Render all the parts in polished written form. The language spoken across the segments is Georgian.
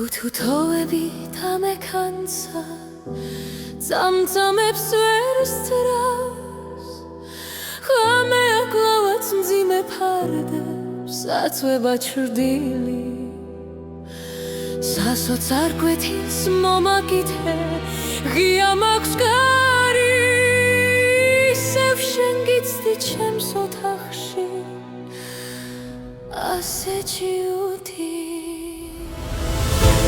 თუთოები დამეკანცა წამწამებს ვერ სწრავს ხამე აკლავაც მძიმე ფარდებს აწვება ჩრდილი სასოწარ კვეთის მომაკითხე ღია მაქვს კარი ისევ შენ გიცდი ჩემს ოთახში ასე ჭიუთი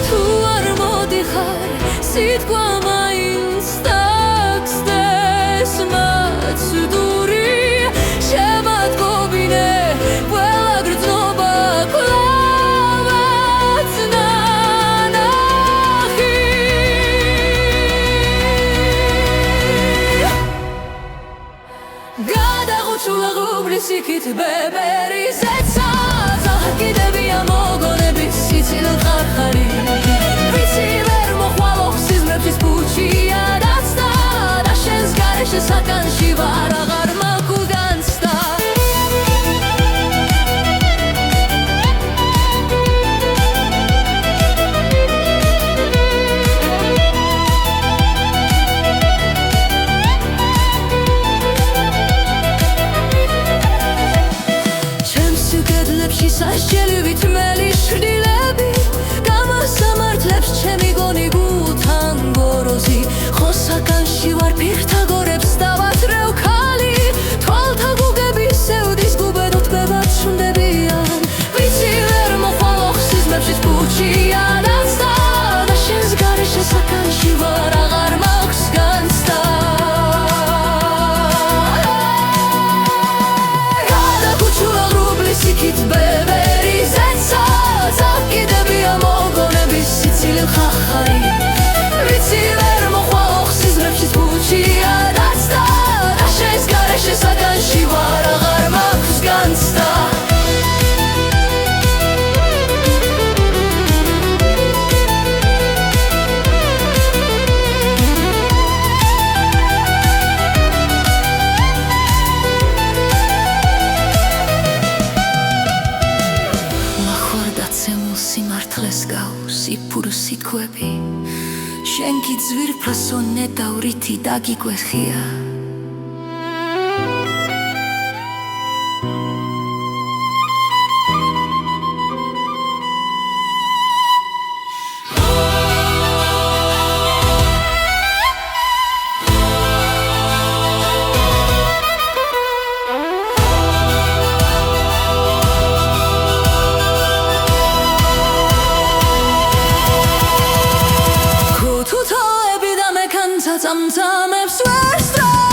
თუ არ მოდიხარ სიტყვა მაინც დაგსდეს მაცდური შემატყობინე ყველა გრძნობა კლავაც ნანახი გადაღუჩულა ღრუბლის იქით ბებერი ზეცა კიდებია მოგონები სიცილ ხარხარი ვიცი ვერ მოხვალო სიზმრების ფუჩია დაცდა და შენს გარეშე საკანში ვარ აღარ მაქვს განცდა სასჯელი ვითმელი შრდილები გამასამართლებს ჩემი გონი გულთან გოროზი ხო საკანში ვარ ფირთაგორებს დავათრევ ქალი თვალთა გუგები სევდის გუბედოთ ბებად შუნდებიან ვიცი ვერ მოხვალო სიზმრებშიც ფუჩია დაცდა და შენს გარეშე საკანში ვარ აღარ მაქვს განცდა გადაგუჩულა ღრუბლის იქით ბებერი ზეცა კიდებია მოგონების სიცილ ხახარი ვიცი ვერ მოხვალო სიზმრებშიც ფუჩია დაცდა და შენს გარეშე საკანში ვარ აღარ მაქვს განცდა სიმართლეს გავს იფურ სიტყვები შენ კი ძვირფასო ნეტავრითი დაგიკვეხია Sometimes we're strong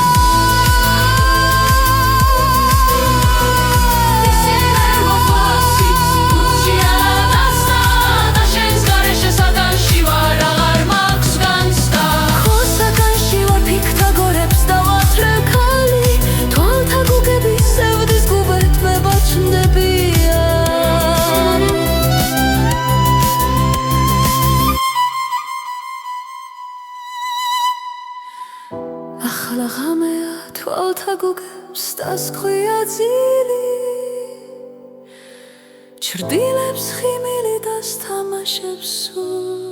ახლა ღამეა თვალთა გუგებს დასხვია ძილი ჩრდილებს ხიმილი დასთამაშებს სულ